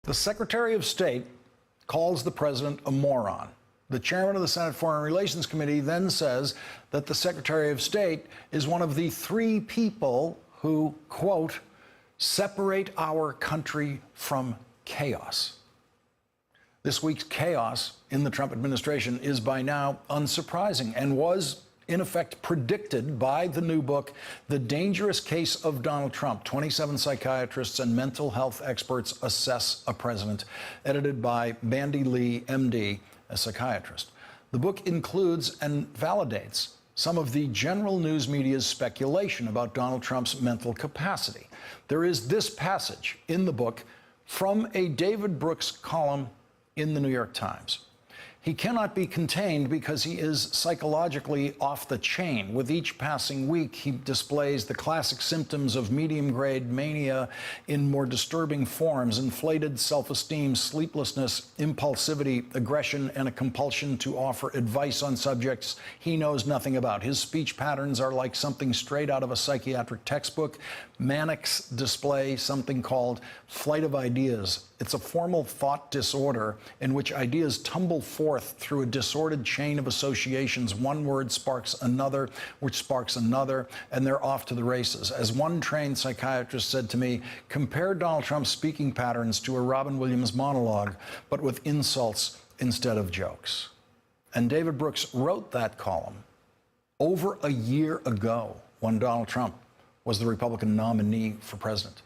The Secretary of State calls the president a moron. The chairman of the Senate Foreign Relations Committee then says that the Secretary of State is one of the three people who, quote, separate our country from chaos. This week's chaos in the Trump administration is by now unsurprising and was, in effect, predicted by the new book, The Dangerous Case of Donald Trump, 27 Psychiatrists and Mental Health Experts Assess a President, edited by Bandy Lee, MD, a psychiatrist. The book includes and validates some of the general news media's speculation about Donald Trump's mental capacity. There is this passage in the book from a David Brooks column in the New York Times. He cannot be contained because he is psychologically off the chain. With each passing week, he displays the classic symptoms of medium-grade mania in more disturbing forms: inflated self-esteem, sleeplessness, impulsivity, aggression, and a compulsion to offer advice on subjects he knows nothing about. His speech patterns are like something straight out of a psychiatric textbook. Manics display something called flight of ideas. It's a formal thought disorder in which ideas tumble forth through a disordered chain of associations. One word sparks another, which sparks another, and they're off to the races. As one trained psychiatrist said to me, compare Donald Trump's speaking patterns to a Robin Williams monologue, but with insults instead of jokes. And David Brooks wrote that column over a year ago when Donald Trump was the Republican nominee for president.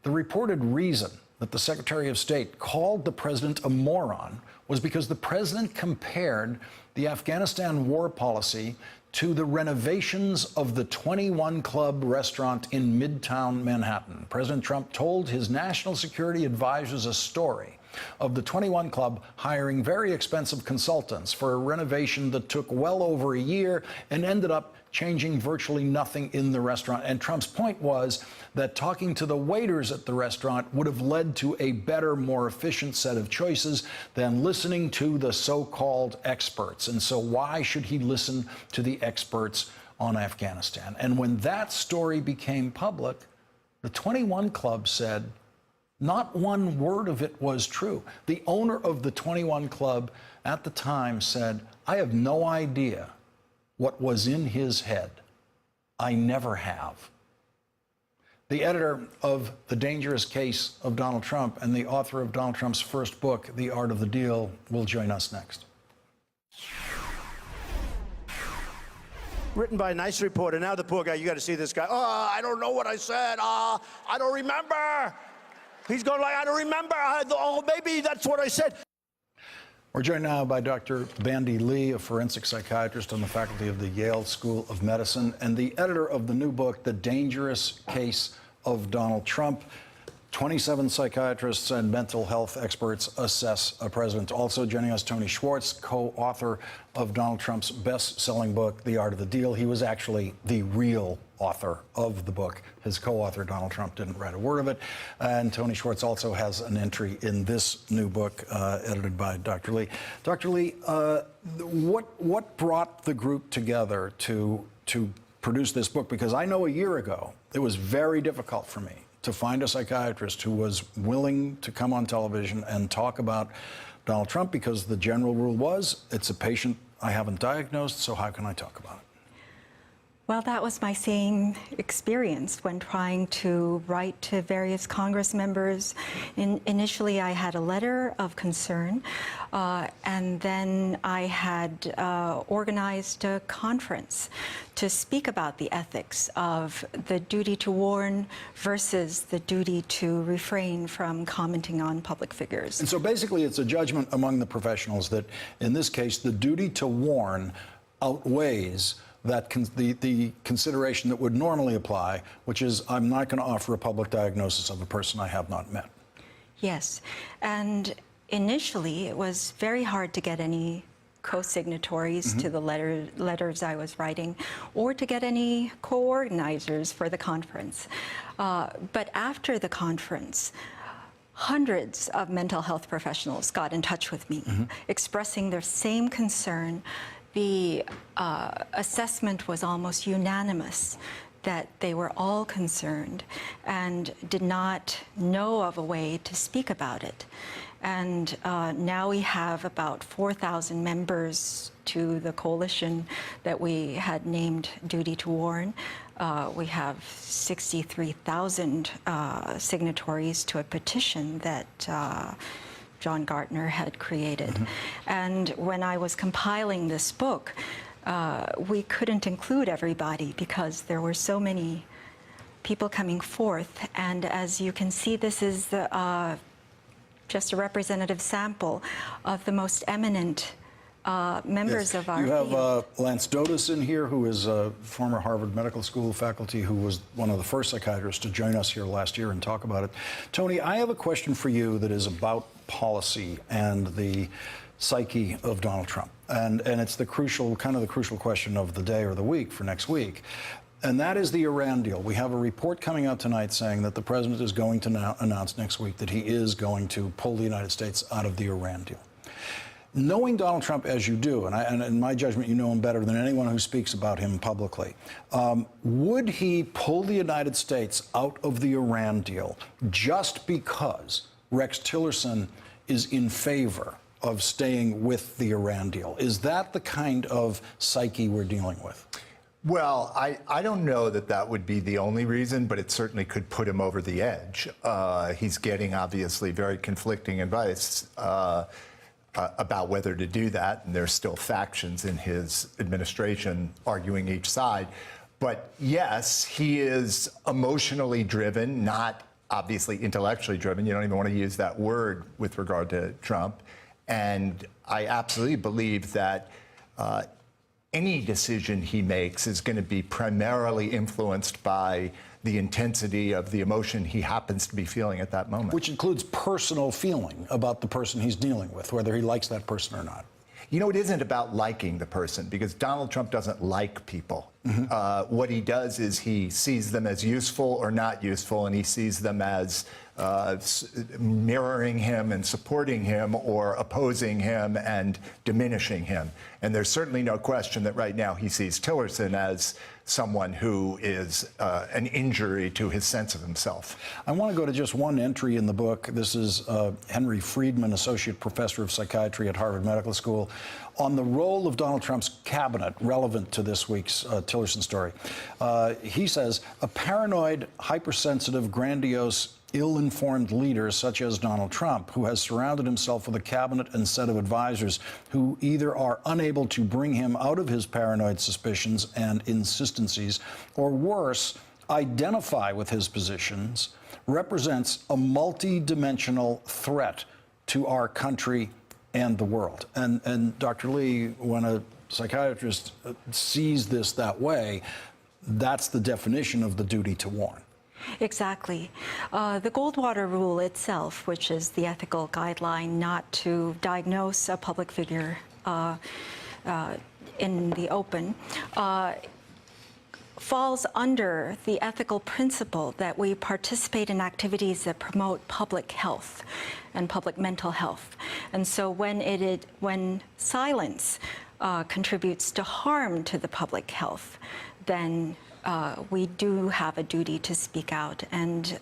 The reported reason that the Secretary of State called the president a moron was because the president compared the Afghanistan war policy to the renovations of the 21 Club restaurant in Midtown Manhattan. President Trump told his national security advisors a story of the 21 Club hiring very expensive consultants for a renovation that took well over a year and ended up changing virtually nothing in the restaurant. And Trump's point was that talking to the waiters at the restaurant would have led to a better, more efficient set of choices than listening to the so-called experts. And so why should he listen to the experts on Afghanistan? And when that story became public, the 21 Club said not one word of it was true. The owner of the 21 Club at the time said, I have no idea what was in his head. I never have. The editor of The Dangerous Case of Donald Trump and the author of Donald Trump's first book, The Art of the Deal, will join us next. Written by a nice reporter. Now the poor guy, you got to see this guy. Oh, I don't know what I said. I don't remember. He's going like, I don't remember. Oh, maybe that's what I said. We're joined now by Dr. Bandy Lee, a forensic psychiatrist on the faculty of the Yale School of Medicine and the editor of the new book, The Dangerous Case of Donald Trump. 27 psychiatrists and mental health experts assess a president. Also joining us, Tony Schwartz, co-author of Donald Trump's best-selling book, The Art of the Deal. He was actually the real author of the book. His co-author, Donald Trump, didn't write a word of it. And Tony Schwartz also has an entry in this new book, edited by Dr. Lee. Dr. Lee, what brought the group together to produce this book? Because I know a year ago, it was very difficult for me to find a psychiatrist who was willing to come on television and talk about Donald Trump, because the general rule was, it's a patient I haven't diagnosed, so how can I talk about it? Well, that was my same experience when trying to write to various Congress members. Initially, I had a letter of concern, and then I had organized a conference to speak about the ethics of the duty to warn versus the duty to refrain from commenting on public figures. And so basically, it's a judgment among the professionals that, in this case, the duty to warn outweighs the consideration that would normally apply, which is I'm not going to offer a public diagnosis of a person I have not met. Yes, and initially it was very hard to get any co-signatories to the letters I was writing, or to get any co-organizers for the conference. But after the conference, hundreds of mental health professionals got in touch with me, expressing their same concern. The assessment was almost unanimous that they were all concerned and did not know of a way to speak about it. And now we have about 4,000 members to the coalition that we had named Duty to Warn. We have 63,000 signatories to a petition that John Gartner had created. And when I was compiling this book, we couldn't include everybody because there were so many people coming forth. And as you can see, this is the, just a representative sample of the most eminent members of our You have field. Lance Dotis in here, who is a former Harvard Medical School faculty, who was one of the first psychiatrists to join us here last year and talk about it. Tony, I have a question for you that is about policy and the psyche of Donald Trump. And it's the crucial, kind of the crucial question of the day or the week for next week. And that is the Iran deal. We have a report coming out tonight saying that the president is going to announce next week that he is going to pull the United States out of the Iran deal. Knowing Donald Trump as you do, and in my judgment, you know him better than anyone who speaks about him publicly, would he pull the United States out of the Iran deal just because Rex Tillerson is in favor of staying with the Iran deal? Is that the kind of psyche we're dealing with? Well, I don't know that that would be the only reason, but it certainly could put him over the edge. He's getting, obviously, very conflicting advice about whether to do that, and there's still factions in his administration arguing each side. But yes, he is emotionally driven, not obviously intellectually driven. You don't even want to use that word with regard to Trump. And I absolutely believe that any decision he makes is going to be primarily influenced by the intensity of the emotion he happens to be feeling at that moment. Which includes personal feeling about the person he's dealing with, whether he likes that person or not. You know, it isn't about liking the person, because Donald Trump doesn't like people. What he does is he sees them as useful or not useful, and he sees them as mirroring him and supporting him or opposing him and diminishing him. And there's certainly no question that right now he sees Tillerson as someone who is an injury to his sense of himself. I want to go to just one entry in the book. This is Henry Friedman, Associate Professor of Psychiatry at Harvard Medical School, on the role of Donald Trump's cabinet relevant to this week's Tillerson story. He says, a paranoid, hypersensitive, grandiose, ill-informed leader such as Donald Trump, who has surrounded himself with a cabinet and set of advisors who either are unable to bring him out of his paranoid suspicions and insistencies, or worse, identify with his positions, represents a multi-dimensional threat to our country and the world. And Dr. Lee, when a psychiatrist sees this that way, that's the definition of the duty to warn. Exactly. The Goldwater rule itself, which is the ethical guideline not to diagnose a public figure in the open, falls under the ethical principle that we participate in activities that promote public health and public mental health. And so when silence contributes to harm to the public health, then we do have a duty to speak out. And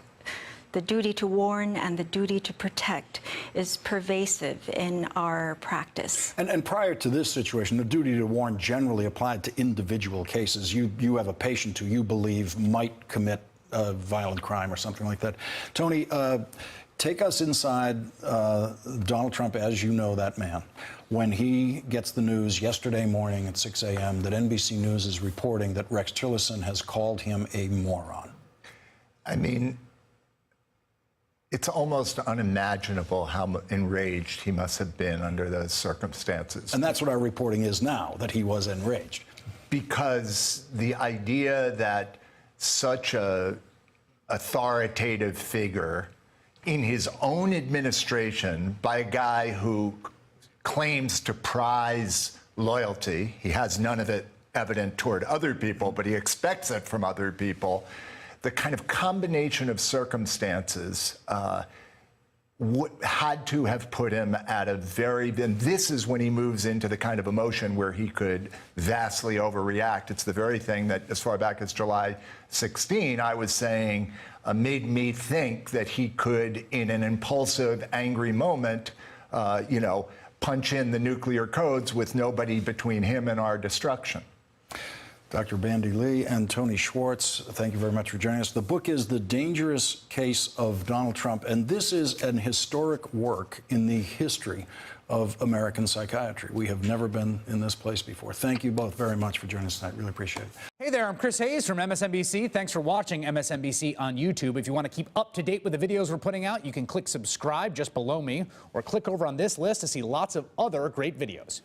the duty to warn and the duty to protect is pervasive in our practice. And prior to this situation, the duty to warn generally applied to individual cases. You have a patient who you believe might commit a violent crime or something like that. Tony, take us inside Donald Trump as you know that man. When he gets the news yesterday morning at 6 a.m. that NBC News is reporting that Rex Tillerson has called him a moron. I mean, it's almost unimaginable how enraged he must have been under those circumstances. And that's what our reporting is now, that he was enraged. Because the idea that such a authoritative figure in his own administration by a guy who claims to prize loyalty, he has none of it evident toward other people, but he expects it from other people, the kind of combination of circumstances had to have put him at a and this is when he moves into the kind of emotion where he could vastly overreact. It's the very thing that, as far back as July 16, I was saying made me think that he could, in an impulsive, angry moment, punch in the nuclear codes with nobody between him and our destruction. Dr. Bandy Lee and Tony Schwartz, thank you very much for joining us. The book is The Dangerous Case of Donald Trump, and this is an historic work in the history of American psychiatry. We have never been in this place before. Thank you both very much for joining us tonight. Really appreciate it. Hey there, I'm Chris Hayes from MSNBC. Thanks for watching MSNBC on YouTube. If you want to keep up to date with the videos we're putting out, you can click subscribe just below me, or click over on this list to see lots of other great videos.